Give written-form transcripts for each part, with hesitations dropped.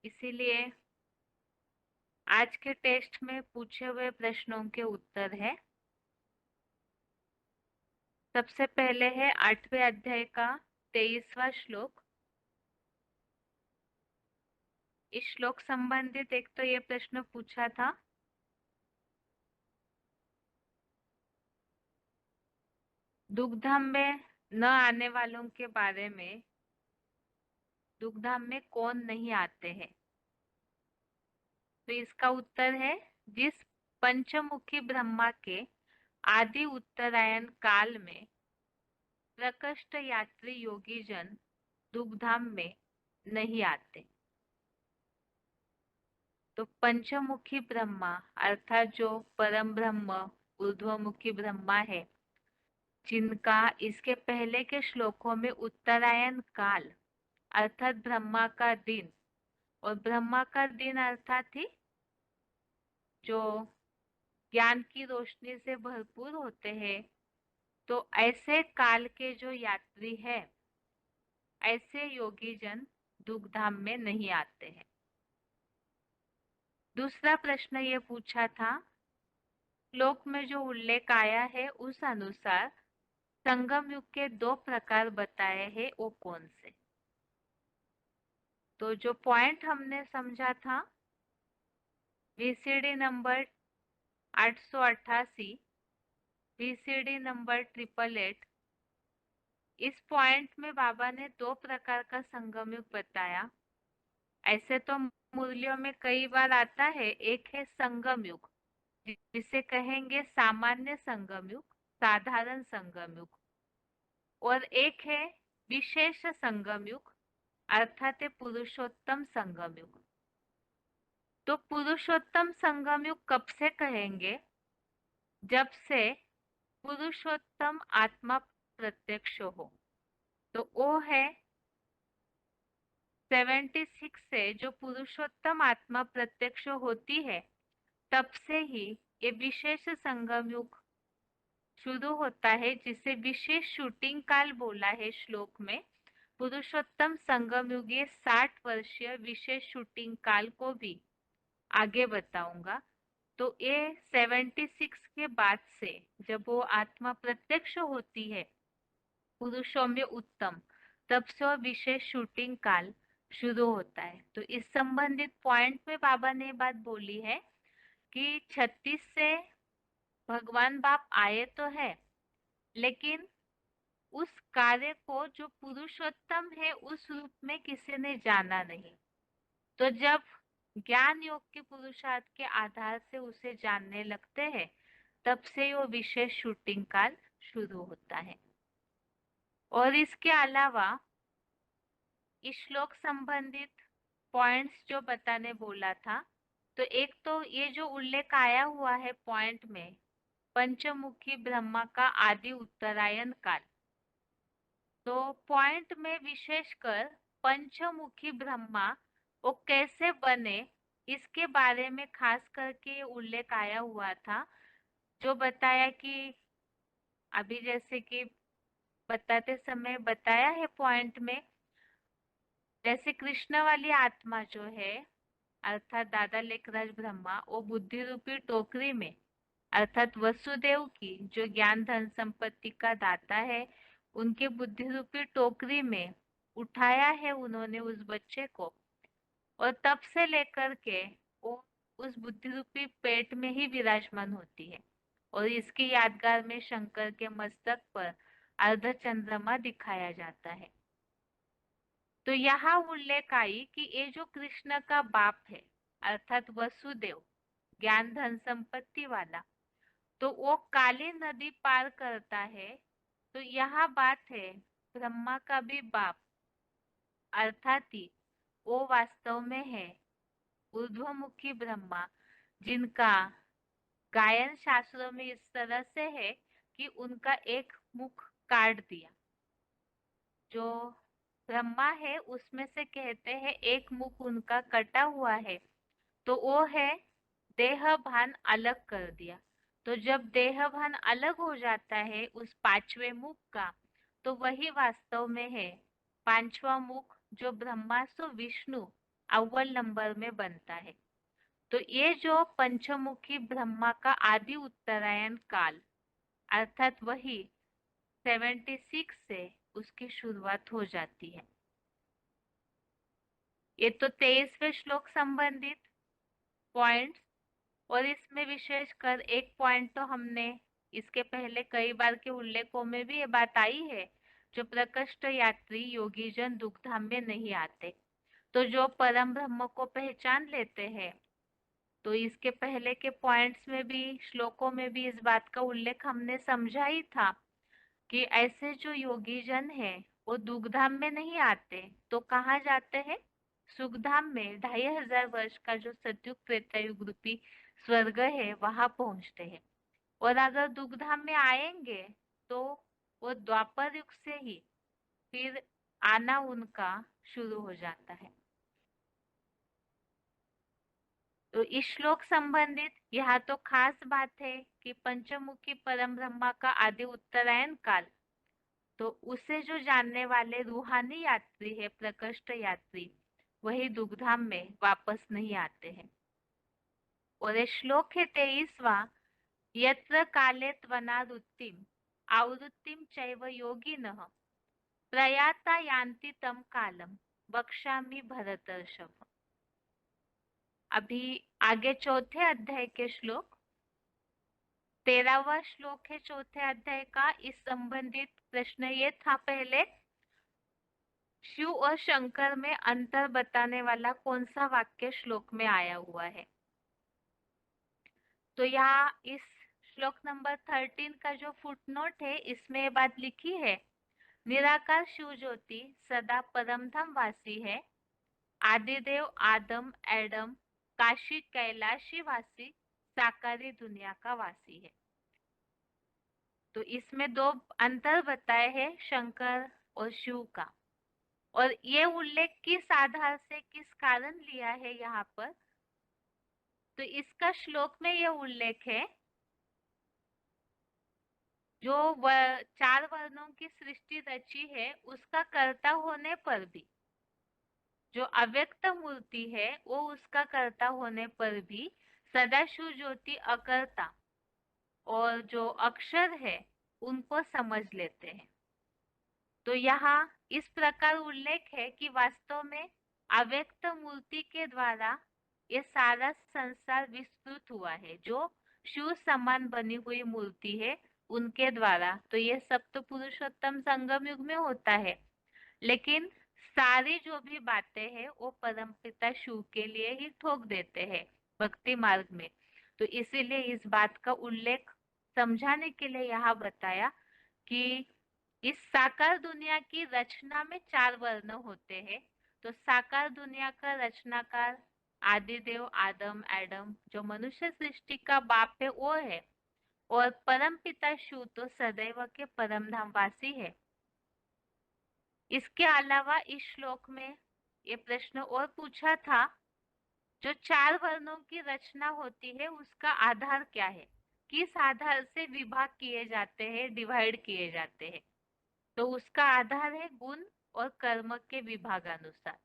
इसीलिए आज के टेस्ट में पूछे हुए प्रश्नों के उत्तर है। सबसे पहले है 8वें अध्याय का 23वां श्लोक। इस श्लोक संबंधित एक तो ये प्रश्न पूछा था, दुग्धाम में न आने वालों के बारे में, दुग्धाम में कौन नहीं आते हैं। तो इसका उत्तर है, जिस पंचमुखी ब्रह्मा के आदि उत्तरायण काल में प्रकृष्ट यात्री योगी जन दुग्धाम में नहीं आते। तो पंचमुखी ब्रह्मा अर्थात जो परम ब्रह्म ऊर्ध्वमुखी ब्रह्मा है, जिनका इसके पहले के श्लोकों में उत्तरायण काल अर्थात ब्रह्मा का दिन, और ब्रह्मा का दिन अर्थात ही जो ज्ञान की रोशनी से भरपूर होते हैं, तो ऐसे काल के जो यात्री है, ऐसे योगी जन दुग्धाम में नहीं आते हैं। दूसरा प्रश्न ये पूछा था, श्लोक में जो उल्लेख आया है उस अनुसार संगम युग के दो प्रकार बताए हैं, वो कौन से। तो जो पॉइंट हमने समझा था, वीसीडी नंबर 888, वीसीडी नंबर 888, इस पॉइंट में बाबा ने दो प्रकार का संगम युग बताया। ऐसे तो मूल्यों में कई बार आता है, एक है संगम युग जिसे कहेंगे सामान्य संगम युग, साधारण संगम युग, और एक है विशेष संगम युग अर्थात है पुरुषोत्तम संगम युग। तो पुरुषोत्तम संगम युग कब से कहेंगे, जब से पुरुषोत्तम आत्मा प्रत्यक्ष हो। तो वो है 76 से जो पुरुषोत्तम आत्मा प्रत्यक्ष होती है, तब से ही ये विशेष संगम युग शुरू होता है, जिसे विशेष शूटिंग काल बोला है श्लोक में। पुरुषोत्तम संगम युग ये 60 वर्षीय विशेष शूटिंग काल को भी आगे बताऊंगा। तो ये 76 के बाद से जब वो आत्मा प्रत्यक्ष होती है पुरुषों में उत्तम, तब से वो विशेष शूटिंग काल शुरू होता है। तो इस संबंधित पॉइंट में बाबा ने बात बोली है कि 36 से भगवान बाप आए तो है, लेकिन उस कार्य को जो पुरुषोत्तम है उस रूप में किसी ने जाना नहीं। तो जब ज्ञान योग के पुरुषार्थ के आधार से उसे जानने लगते हैं, तब से वो विशेष शूटिंग काल शुरू होता है। और इसके अलावा इस श्लोक संबंधित पॉइंट्स जो बताने बोला था, तो एक तो ये जो उल्लेख आया हुआ है पॉइंट में, पंचमुखी ब्रह्मा का आदि उत्तरायण काल। तो पॉइंट में विशेषकर पंचमुखी ब्रह्मा वो कैसे बने, इसके बारे में खास करके उल्लेख आया हुआ था, जो बताया कि अभी जैसे कि बताते समय बताया है पॉइंट में, जैसे कृष्ण वाली आत्मा जो है अर्थात दादा लेखराज ब्रह्मा, वो बुद्धि रूपी टोकरी में अर्थात वसुदेव की जो ज्ञान धन संपत्ति का दाता है, उनके बुद्धि रूपी टोकरी में उठाया है उन्होंने उस बच्चे को, और तब से लेकर के वो उस बुद्धि रूपी पेट में ही विराजमान होती है। और इसकी यादगार में शंकर के मस्तक पर अर्ध चंद्रमा दिखाया जाता है। तो यहाँ उल्लेख आई कि ये जो कृष्ण का बाप है अर्थात वसुदेव ज्ञान धन संपत्ति वाला, तो वो काली नदी पार करता है। तो यहाँ बात है ब्रह्मा का भी बाप अर्थात ही वो वास्तव में है ऊर्ध्वमुखी ब्रह्मा, जिनका गायन शास्त्रों में इस तरह से है कि उनका एक मुख काट दिया। जो ब्रह्मा है उसमें से कहते हैं एक मुख उनका कटा हुआ है, तो वो है देह भान अलग कर दिया। तो जब देह भान अलग हो जाता है उस पांचवें मुख का, तो वही वास्तव में है पांचवा मुख जो ब्रह्मा सो विष्णु अव्वल नंबर में बनता है। तो ये जो पंचमुखी ब्रह्मा का आदि उत्तरायण काल अर्थात वही 76 से उसकी शुरुआत हो जाती है। ये तो 23वें श्लोक संबंधित पॉइंट्स। और इसमें विशेषकर एक पॉइंट तो हमने इसके पहले कई बार के उल्लेखों में भी ये बात आई है, जो प्रकृष्ट यात्री योगी जन दुखधाम में नहीं आते। तो जो परम ब्रह्म को पहचान लेते हैं, तो इसके पहले के पॉइंट्स में भी श्लोकों में भी इस बात का उल्लेख हमने समझा ही था कि ऐसे जो योगी जन है वो दुखधाम में नहीं आते तो कहाँ जाते हैं? सुखधाम में 2500 वर्ष का जो सतयुग त्रेतायुग रूपी स्वर्ग है वहां पहुंचते हैं। और अगर दुखधाम में आएंगे तो वो द्वापर युग से ही फिर आना उनका शुरू हो जाता है। तो इस श्लोक संबंधित यहाँ तो खास बात है कि पंचमुखी परम ब्रह्मा का आदि उत्तरायण काल, तो उसे जो जानने वाले रूहानी यात्री है प्रकृष्ट यात्री, वही दुखधाम में वापस नहीं आते हैं। और ये श्लोक है 23वां। यत्र काले त्वनावृत्तिम आवृत्तिम चैव योगिनः प्रयाता यान्ति तम कालम वक्ष्यामि भरतर्षभ। अभी आगे चौथे अध्याय के श्लोक, 13वां श्लोक है चौथे अध्याय का। इस संबंधित प्रश्न ये था पहले, शिव और शंकर में अंतर बताने वाला कौन सा वाक्य श्लोक में आया हुआ है? तो यहाँ इस श्लोक नंबर 13 का जो फुटनोट है इसमें ये बात लिखी है, निराकार शिव ज्योति सदा परमधाम वासी है, आदिदेव आदम एडम काशी कैलाशी वासी साकारी दुनिया का वासी है। तो इसमें दो अंतर बताए हैं शंकर और शिव का। और ये उल्लेख किस आधार से किस कारण लिया है यहाँ पर? तो इसका श्लोक में ये उल्लेख है, जो चार वर्णों की सृष्टि रची है उसका कर्ता होने पर भी, जो अव्यक्त मूर्ति है वो उसका कर्ता होने पर भी सदाशिव ज्योति अकर्ता और जो अक्षर है उनको समझ लेते हैं। तो यहाँ इस प्रकार उल्लेख है कि वास्तव में अव्यक्त मूर्ति के द्वारा ये सारा संसार विस्तृत हुआ है, जो शिव समान बनी हुई मूर्ति है उनके द्वारा। तो ये सप्त पुरुषोत्तम संगम युग में होता है, लेकिन सारी जो भी बातें हैं वो परमपिता शिव के लिए ही ठोक देते हैं भक्ति मार्ग में। तो इसीलिए इस बात का उल्लेख समझाने के लिए यहाँ बताया कि इस साकार दुनिया की रचना में चार वर्ण होते हैं। तो साकार दुनिया का रचनाकार आदिदेव आदम एडम जो मनुष्य सृष्टि का बाप है वो है, और परम पिता शिव तो सदैव के परम धाम वासी है। इसके अलावा इस श्लोक में ये प्रश्न और पूछा था, जो चार वर्णों की रचना होती है उसका आधार क्या है, किस आधार से विभाग किए जाते हैं, डिवाइड किए जाते हैं? तो उसका आधार है गुण और कर्म के विभागानुसार।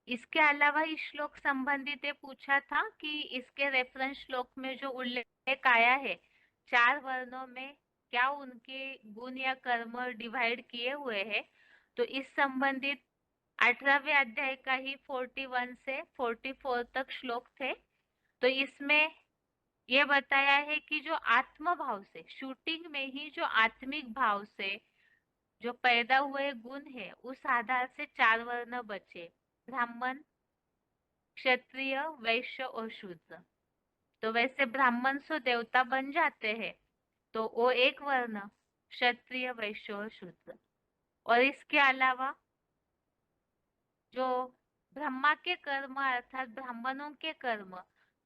इसके अलावा इस श्लोक संबंधित ये पूछा था कि इसके रेफरेंस श्लोक में जो उल्लेख आया है चार वर्णों में, क्या उनके गुण या कर्म डिवाइड किए हुए हैं? तो इस संबंधित 18वें अध्याय का ही 41 से 44 तक श्लोक थे। तो इसमें यह बताया है कि जो आत्म भाव से, शूटिंग में ही जो आत्मिक भाव से जो पैदा हुए गुण है उस आधार से चार वर्ण बचे, ब्राह्मण क्षत्रिय वैश्य और शूद्र। तो वैसे ब्राह्मण सो देवता बन जाते हैं, तो वो एक वर्ण क्षत्रिय वैश्य और शूद्र। और इसके अलावा जो ब्रह्मा के कर्म अर्थात ब्राह्मणों के कर्म,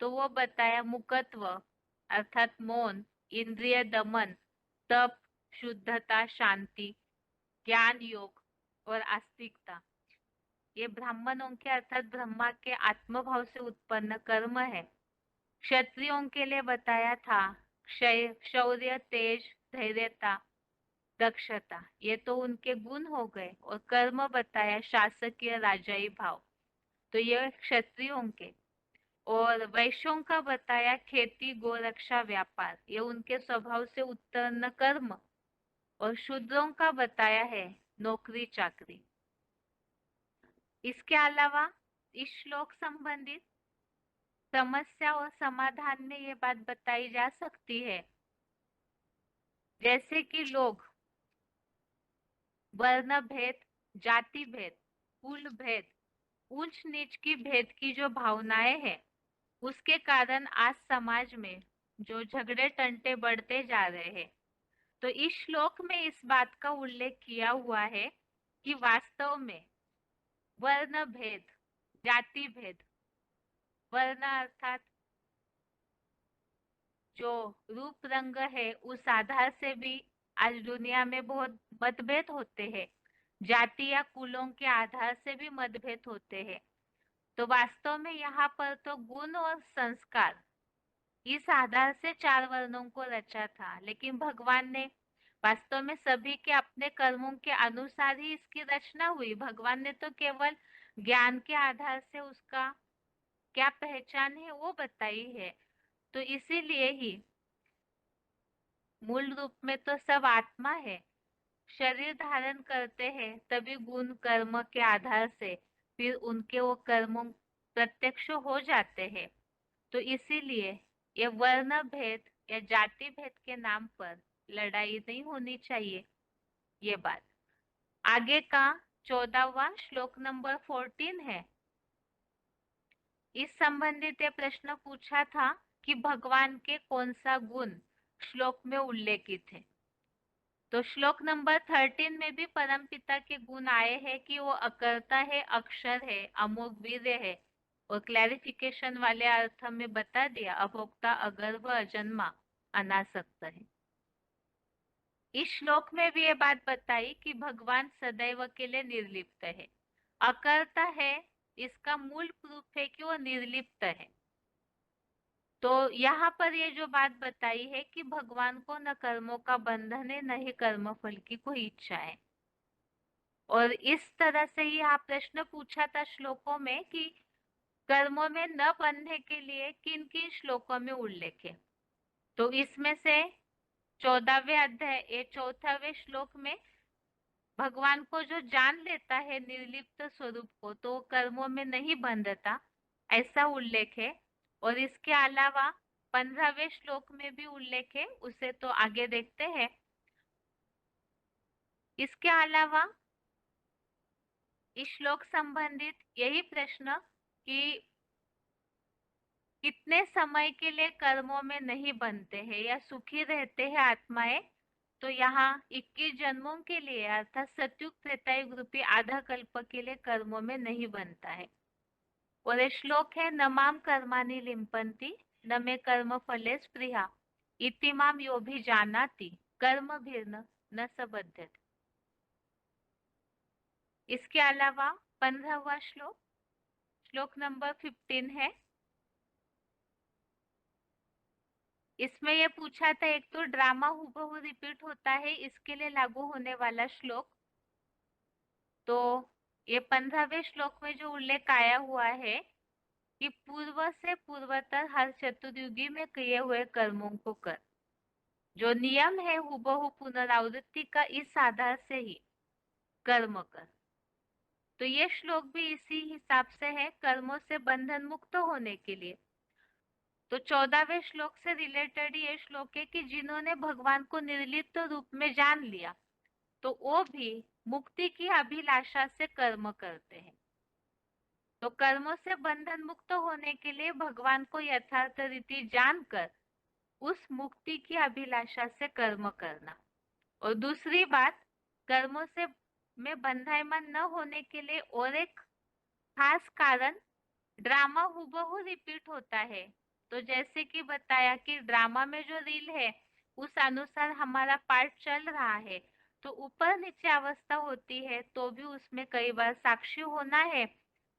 तो वो बताया मुकत्व अर्थात मौन, इंद्रिय दमन, तप, शुद्धता, शांति, ज्ञान योग और आस्तिकता। ये ब्राह्मणों के अर्थात ब्रह्मा के आत्मभाव से उत्पन्न कर्म है। क्षत्रियों के लिए बताया था क्षय, शौर्य, तेज, धैर्यता, दक्षता, ये तो उनके गुण हो गए। और कर्म बताया शासकीय राजाई भाव, तो ये क्षत्रियों के। और वैश्यों का बताया खेती गोरक्षा व्यापार, ये उनके स्वभाव से उत्पन्न कर्म। और शूद्रों का बताया है नौकरी चाकरी। इसके अलावा इस श्लोक संबंधित समस्या और समाधान में ये बात बताई जा सकती है, जैसे कि लोग वर्ण भेद, जाति भेद, कुल भेद, ऊंच नीच की भेद की जो भावनाएं हैं, उसके कारण आज समाज में जो झगड़े टंटे बढ़ते जा रहे हैं। तो इस श्लोक में इस बात का उल्लेख किया हुआ है कि वास्तव में वर्ण भेद, जाति भेद, वर्ण अर्थात जो रूप रंग है, उस आधार से भी आज दुनिया में बहुत मतभेद होते हैं। जाति या कुलों के आधार से भी मतभेद होते हैं। तो वास्तव में यहाँ पर तो गुण और संस्कार, इस आधार से चार वर्णों को रचा था, लेकिन भगवान ने वास्तव में सभी के अपने कर्मों के अनुसार ही इसकी रचना हुई। भगवान ने तो केवल ज्ञान के आधार से उसका क्या पहचान है वो बताई है। तो इसीलिए ही मूल रूप में तो सब आत्मा है, शरीर धारण करते हैं तभी गुण कर्म के आधार से फिर उनके वो कर्मों प्रत्यक्ष हो जाते हैं। तो इसीलिए ये वर्ण भेद या जाति भेद के नाम पर लड़ाई नहीं होनी चाहिए। ये बात आगे का 14वां श्लोक नंबर 14 है। इस संबंधित ये प्रश्न पूछा था कि भगवान के कौन सा गुण श्लोक में उल्लेखित है। तो श्लोक नंबर 13 में भी परमपिता के गुण आए हैं कि वो अकर्ता है, अक्षर है, अमोघ वीर्य है। और क्लैरिफिकेशन वाले अर्थ में बता दिया, अभोक्ता, अगर्भ, अजन्मा, अनासक्त है। इस श्लोक में भी ये बात बताई कि भगवान सदैव के लिए निर्लिप्त है। अकर्ता है, इसका मूल प्रूफ है कि वो निर्लिप्त है। तो यहाँ पर ये जो बात बताई है कि भगवान को न कर्मों का बंधन है, न ही कर्म फल की कोई इच्छा है। और इस तरह से ही आप प्रश्न पूछा था श्लोकों में कि कर्मों में न बंधने के लिए किन किन श्लोकों में उल्लेख है। तो इसमें से 14वें अध्याय ये 4वें श्लोक में भगवान को जो जान लेता है निर्लिप्त स्वरूप को, तो कर्मों में नहीं बंधता, ऐसा उल्लेख है। और इसके अलावा 15वें श्लोक में भी उल्लेख है, उसे तो आगे देखते हैं। इसके अलावा इस श्लोक संबंधित यही प्रश्न कि कितने समय के लिए कर्मों में नहीं बनते हैं या सुखी रहते हैं आत्माएं, तो यहाँ 21 जन्मों के लिए अर्थात सतयुग त्रेतायुग रूपी आधा कल्प के लिए कर्मों में नहीं बनता है। और ये श्लोक है, न माम कर्माणि लिम्पन्ति न मे कर्म फले स्पृहा इति माम यो भी जानाति कर्म भिर्न न स बध्यते। इसके अलावा 15वां श्लोक, श्लोक नंबर 15 है। इसमें ये पूछा था, एक तो ड्रामा हूबहू रिपीट होता है, इसके लिए लागू होने वाला श्लोक। तो ये 15वें श्लोक में जो उल्लेख आया हुआ है कि पूर्व से पूर्वतर हर चतुर्युगी में किए हुए कर्मों को कर, जो नियम है हूबहू पुनरावृत्ति का, इस आधार से ही कर्म कर। तो ये श्लोक भी इसी हिसाब से है, कर्मों से बंधन मुक्त होने के लिए। तो 14वें श्लोक से रिलेटेड ये श्लोक है कि जिन्होंने भगवान को निर्लिप्त रूप में जान लिया, तो वो भी मुक्ति की अभिलाषा से कर्म करते हैं। तो कर्मों से बंधन मुक्त होने के लिए भगवान को यथार्थ रीति जानकर उस मुक्ति की अभिलाषा से कर्म करना। और दूसरी बात, कर्मों से में बंधायमान न होने के लिए और एक खास कारण, ड्रामा हूबहू रिपीट होता है। तो जैसे कि बताया कि ड्रामा में जो रील है उस अनुसार हमारा पार्ट चल रहा है, तो ऊपर नीचे अवस्था होती है तो भी उसमें कई बार साक्षी होना है,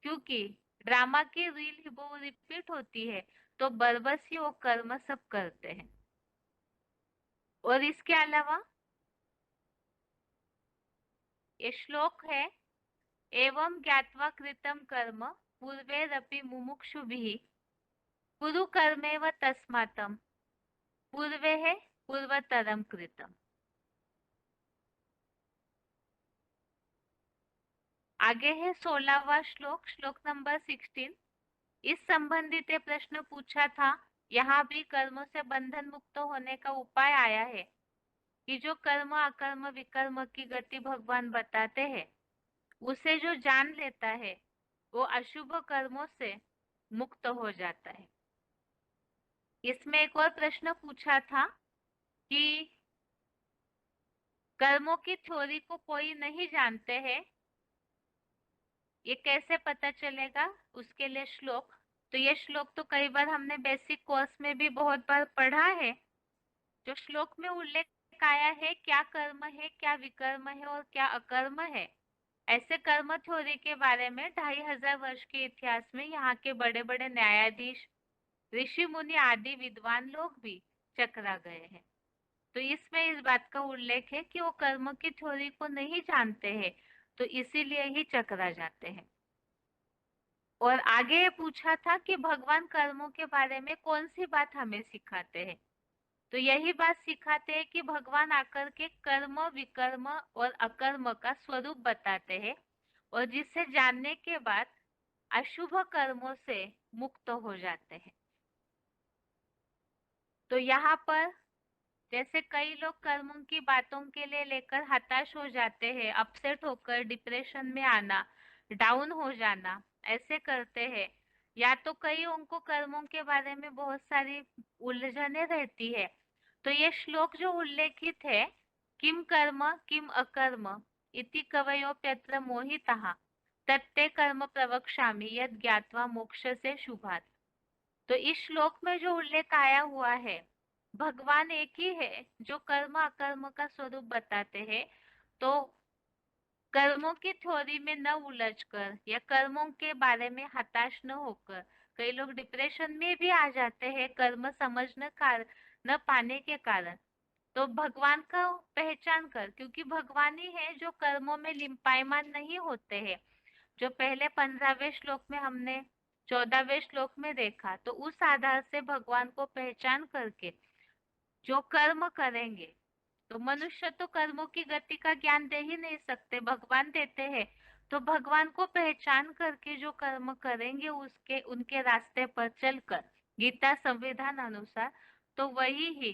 क्योंकि ड्रामा की रील ही वो रिपीट होती है, तो बरबस ही वो कर्म सब करते हैं। और इसके अलावा ये श्लोक है एवं ज्ञात्वा कृतं कर्म पूर्वैरपि मुमुक्षुभिः कुरु कर्मेव तस्मात् पूर्वे पूर्वतरम कृतम। आगे है 16वां श्लोक, श्लोक नंबर 16। इस संबंधित ये प्रश्न पूछा था। यहाँ भी कर्मों से बंधन मुक्त होने का उपाय आया है कि जो कर्म अकर्म विकर्म की गति भगवान बताते हैं, उसे जो जान लेता है वो अशुभ कर्मों से मुक्त हो जाता है। इसमें एक और प्रश्न पूछा था कि कर्मों की थ्योरी को कोई नहीं जानते हैं, ये कैसे पता चलेगा? उसके लिए श्लोक, तो ये श्लोक तो कई बार हमने बेसिक कोर्स में भी बहुत बार पढ़ा है। जो श्लोक में उल्लेख आया है क्या कर्म है, क्या विकर्म है और क्या अकर्म है, ऐसे कर्म थ्योरी के बारे में 2500 वर्ष के इतिहास में यहाँ के बड़े बड़े न्यायाधीश, ऋषि मुनि आदि विद्वान लोग भी चकरा गए हैं। तो इसमें इस बात का उल्लेख है कि वो कर्म की थ्योरी को नहीं जानते हैं, तो इसीलिए ही चकरा जाते हैं। और आगे ये पूछा था कि भगवान कर्मों के बारे में कौन सी बात हमें सिखाते हैं, तो यही बात सिखाते हैं कि भगवान आकर के कर्म विकर्म और अकर्म का स्वरूप बताते हैं, और जिसे जानने के बाद अशुभ कर्मों से मुक्त हो जाते हैं। तो यहाँ पर जैसे कई लोग कर्मों की बातों के लिए लेकर हताश हो जाते हैं, अपसेट होकर डिप्रेशन में आना, डाउन हो जाना, ऐसे करते हैं, या तो कई उनको कर्मों के बारे में बहुत सारी उलझने रहती है। तो ये श्लोक जो उल्लेखित है, किम कर्म किम अकर्म इति कवयोप्यत्र मोहितः तत्ते कर्म प्रवक्ष्यामि यद ज्ञात्वा मोक्ष से शुभात्। तो इस श्लोक में जो उल्लेख आया हुआ है, भगवान एक ही है जो कर्म अकर्म का स्वरूप बताते हैं। तो कर्मों की थ्योरी में न उलझकर या कर्मों के बारे में हताश न होकर, कई लोग डिप्रेशन में भी आ जाते हैं कर्म समझ न पाने के कारण, तो भगवान का पहचान कर, क्योंकि भगवान ही है जो कर्मों में लिंपायमान नहीं होते हैं। जो पहले 15वें श्लोक में हमने 14वें श्लोक में देखा, तो उस आधार से भगवान को पहचान करके जो कर्म करेंगे, तो मनुष्य तो कर्मों की गति का ज्ञान दे ही नहीं सकते, भगवान देते हैं। तो भगवान को पहचान करके जो कर्म करेंगे उसके उनके रास्ते पर चलकर गीता संविधान अनुसार, तो वही ही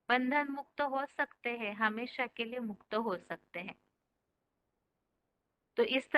बंधन मुक्त हो सकते हैं, हमेशा के लिए मुक्त हो सकते हैं। तो इस तरह